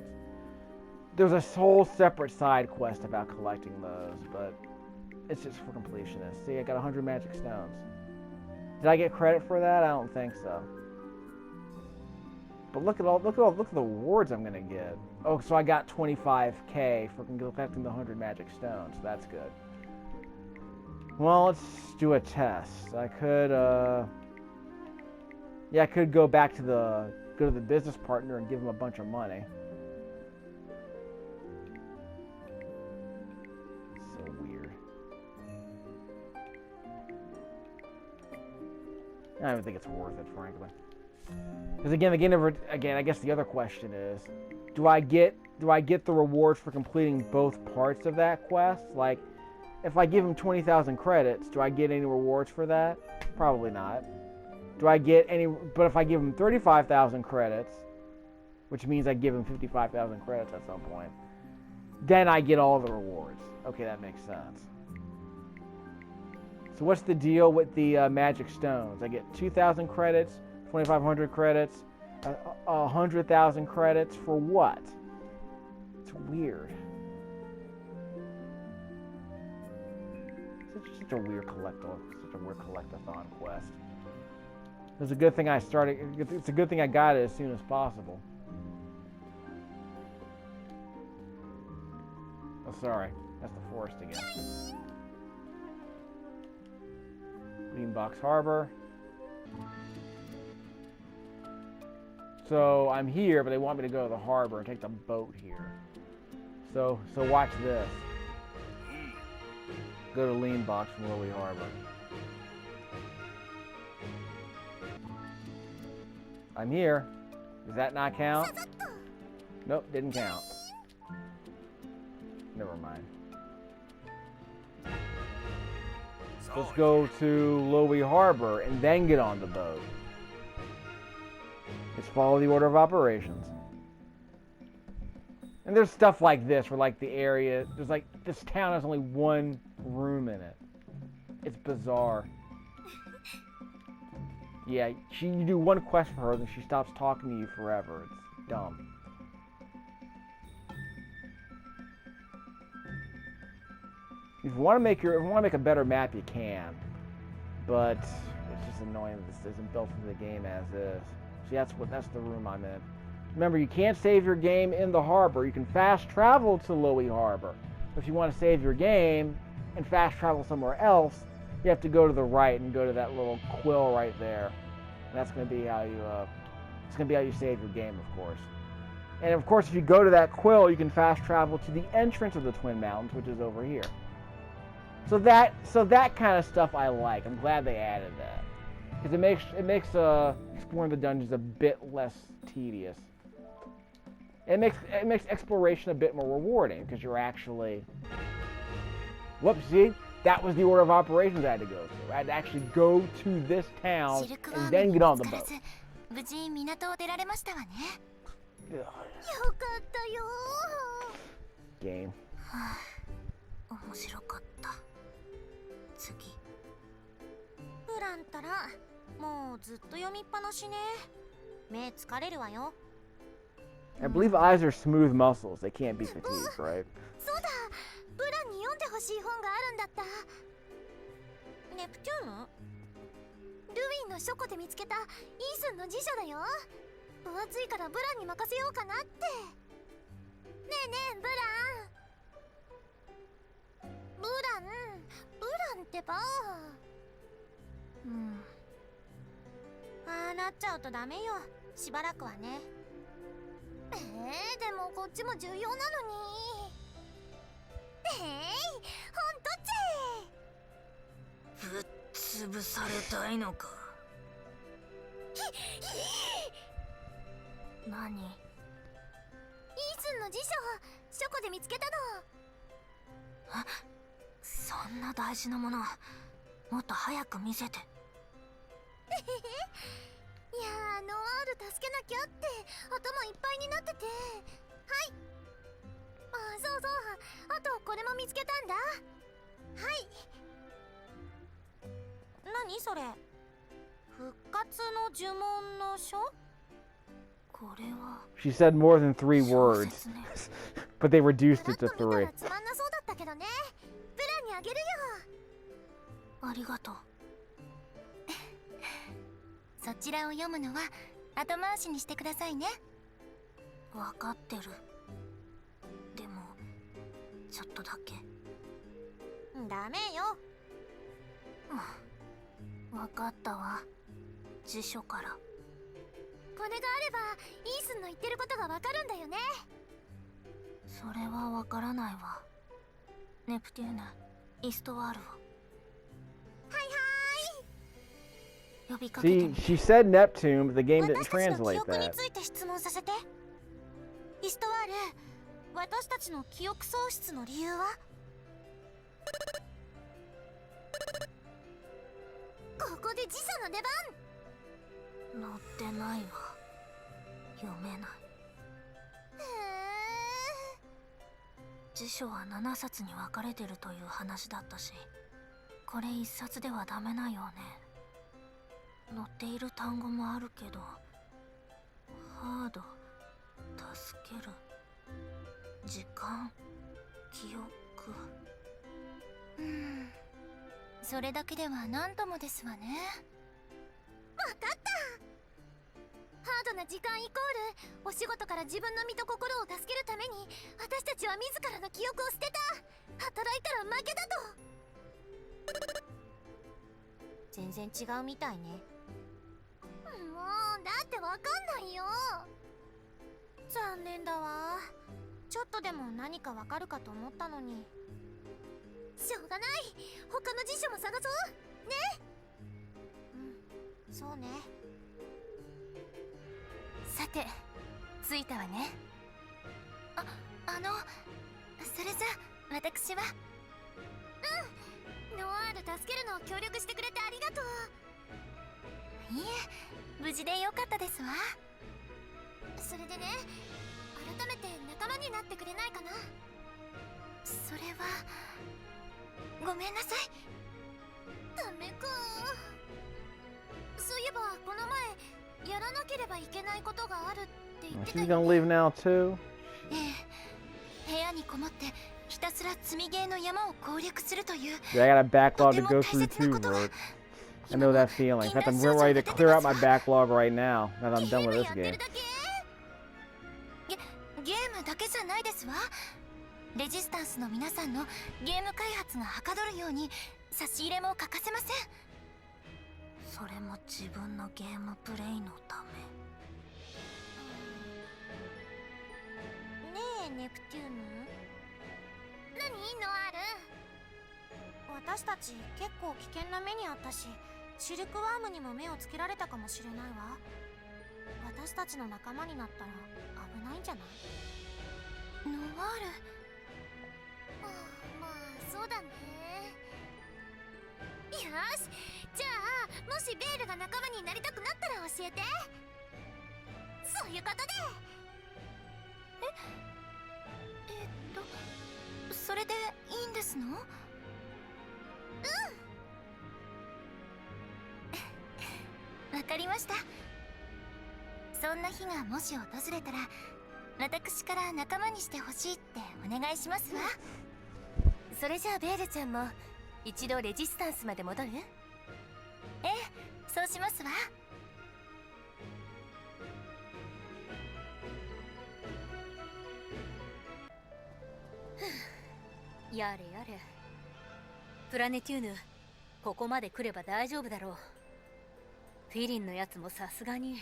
Speaker 1: There's a whole separate side quest about collecting those, but it's just for completionists. See, I got 100 magic stones. Did I get credit for that? I don't think so. But look at the rewards I'm gonna get. Oh, so I got 25k for collecting the 100 magic stones. So that's good. Well, let's do a test. I could, yeah, I could go back to go to the business partner and give him a bunch of money. So weird. I don't even think it's worth it, frankly. Because again, the game never. Again, I guess the other question is, do I get the rewards for completing both parts of that quest? Like, if I give him 20,000 credits, do I get any rewards for that? Probably not. Do I get any? But if I give him 35,000 credits, which means I give him 55,000 credits at some point, then I get all the rewards. Okay, that makes sense. So what's the deal with the magic stones? I get 2,000 credits, 2,500 credits, 100,000 credits for what? It's weird. Such a weird collectathon quest. It's a good thing I started. It's a good thing I got it as soon as possible. Oh, sorry. That's the forest again. Leanbox Harbor. So I'm here, but they want me to go to the harbor and take the boat here. So watch this. Go to Leanbox from Lily Harbor. I'm here. Does that not count? Nope, didn't count. Never mind. Let's go to Lowy Harbor and then get on the boat. Let's follow the order of operations. And there's stuff like this where like the area, there's like, this town has only one room in it. It's bizarre. Yeah, you do one quest for her, then she stops talking to you forever. It's dumb. If you want to make a better map, you can. But it's just annoying that this isn't built into the game as is. See, that's the room I'm in. Remember, you can't save your game in the harbor. You can fast travel to Lowy Harbor. If you want to save your game and fast travel somewhere else, you have to go to the right and go to that little quill right there. And that's going to be how you save your game, of course. And of course, if you go to that quill, you can fast travel to the entrance of the Twin Mountains, which is over here. So that kind of stuff I like. I'm glad they added that, because it makes exploring the dungeons a bit less tedious. It makes exploration a bit more rewarding, because you're actually... Whoops, see? That was the order of operations I had to go through. I had to actually go to this town and then get on the boat. Game.
Speaker 2: 面白かった。次。プランったらもうずっと読みっぱなしね。目疲れるわよ。
Speaker 1: I believe eyes are smooth muscles. They can't be fatigued, right?
Speaker 2: そうだ。プランに読んでほしい本があるんだった。ネプチューン？ルウィンの書庫で見つけたイースンの辞書だよ。分厚いからブランに任せようかなって。ねえねえブラン。ブランってば。ああなっちゃうとダメよ。しばらくはね。でもこっちも重要なのに。ほんとっち。ぶっ潰されたいのか。何？イースンの辞書庫で見つけたの。あ、そんな大事なものもっと早く見せて。いやー、ノワール助けなきゃって頭いっぱいになってて。はい。あ、そうそう、あとこれも見つけたんだ。はい。何それ？復活の呪文の書？これは。
Speaker 1: She said more than 3 words, but they reduced it to 3.
Speaker 2: つまんなそうだったけどね。ブラにあげるよ。ありがとう。そちらを読むのは後回しにしてくださいね。わかってる。でもちょっとだけ。ダメよ。わかったわ。辞書から。これがあればイースンの言ってることがわかるんだよね。それはわからないわ。ネプテューヌ、イストワールを。呼びかけて。
Speaker 1: She said Neptune, but the game didn't
Speaker 2: 私たちの
Speaker 1: translate
Speaker 2: 記憶に
Speaker 1: that.
Speaker 2: ついて質問させて。イストワール、私たちの記憶喪失の理由は？ここで辞書の出番。載ってないわ。読めない。辞書は7冊に分かれてるという話だったし、これ1冊ではダメなよね。載っている単語もあるけど、ハード、助ける、時間、記憶。それだけでは何ともですわね。わかった。ハードな時間イコールお仕事から自分の身と心を助けるために私たちは自らの記憶を捨てた。働いたら負けだと。全然違うみたいね。もうだってわかんないよ。残念だわ。ちょっとでも何かわかるかと思ったのに。しょうがない。他の辞書も探そうね。そうね。さて着いたわね。それじゃ私はノワール助けるのを協力してくれてありがとう。いえ、無事でよかったですわ。それでね、改めて仲間になってくれないかな。それはごめんなさい。ダメか。そういえばこの前やらなければいけないことがあるって言ってたよね。
Speaker 1: She's gonna leave now too?
Speaker 2: ええ、部屋にこもってひたすら積みゲーの山を攻略するという
Speaker 1: Yeah, I got a backlog to go through too, Vert. I know that feeling. In fact, I'm ready to clear out my backlog right now that I'm done with this game.
Speaker 2: ゲームだけじゃないですわ。レジスタンスの皆さんのゲーム開発がはかどるように差し入れも欠かせません。それも自分のゲームプレイのため。ねえネプテューヌ、何ノアール。私たち結構危険な目にあったし、シルクワームにも目をつけられたかもしれないわ。私たちの仲間になったら危ないんじゃない？ノワール。まあそうだね。よし、じゃあもしベールが仲間になりたくなったら教えて。そういうことで。それでいいんですの？わかりました。そんな日がもし訪れたら私から仲間にしてほしいってお願いしますわ。それじゃあベールちゃんも一度レジスタンスまで戻る？ええ、そうしますわ。
Speaker 3: やれやれ。プラネテューヌ、ここまで来れば大丈夫だろう。フィリンのやつもさすがに。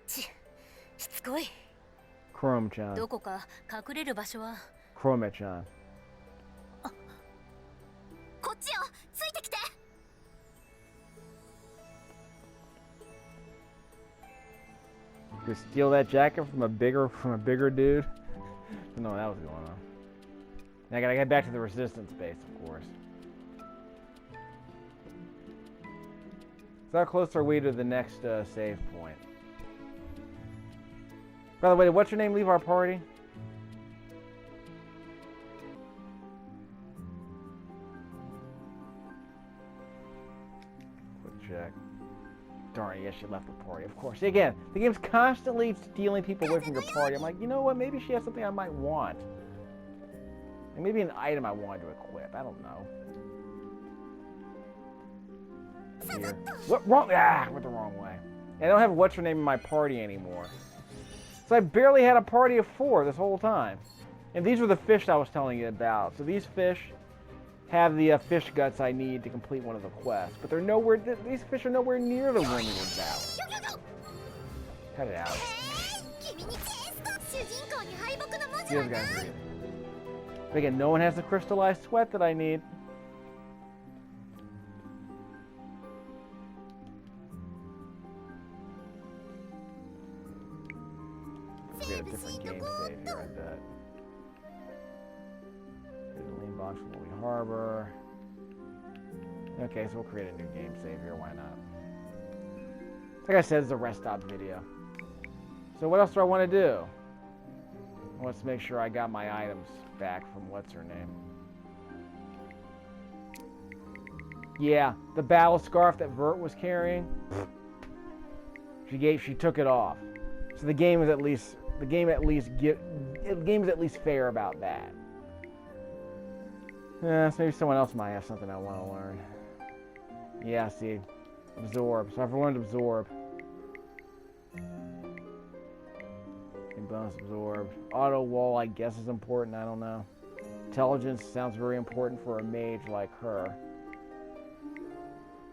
Speaker 3: しつこい。
Speaker 1: Chrome-chan.
Speaker 3: どこか隠れる場所は。
Speaker 1: Chrome-chan.
Speaker 2: こっちよ、ついてきて。
Speaker 1: You steal that jacket from a bigger dude? No, that was going on. And I gotta get back to the resistance base, of course. So how close are we to the next save point? By the way, did what's your name leave our party? Quick check. Darn, yes, she left the party, of course. Again, the game's constantly stealing people away from your party. I'm like, you know what? Maybe she has something I might want. Like maybe an item I wanted to equip. I don't know. Here. What? Wrong? Ah, I went the wrong way. I don't have what's her name in my party anymore. So I barely had a party of 4 this whole time. And these were the fish I was telling you about. So these fish have the fish guts I need to complete one of the quests, but they're nowhere. These fish are nowhere near the Windward Valley. Cut it out. These guys are good. But again, no one has the crystallized sweat that I need. Let's get a different game save here, I bet. Lean box from Lily Harbor. Okay, so we'll create a new game save here. Why not? Like I said, it's a rest stop video. So what else do I want to do? Let's make sure I got my items back from what's her name. Yeah, the battle scarf that Vert was carrying. She took it off. So the game is at least fair about that. So maybe someone else might have something I want to learn. Yeah, see. Absorb. So I've learned Absorb. And bonus Absorb. Auto Wall, I guess, is important. I don't know. Intelligence sounds very important for a mage like her.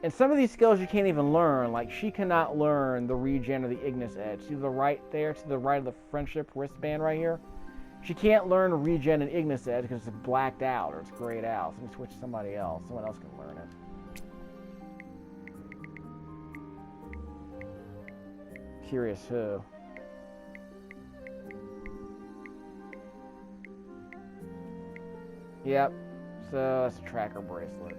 Speaker 1: And some of these skills you can't even learn. Like, she cannot learn the regen or the Ignis Edge. See the right there, to the right of the friendship wristband right here? She can't learn regen and Ignis Edge because it's blacked out or it's grayed out. So let me switch to somebody else. Someone else can learn it. curious who. Yep. So that's a tracker bracelet.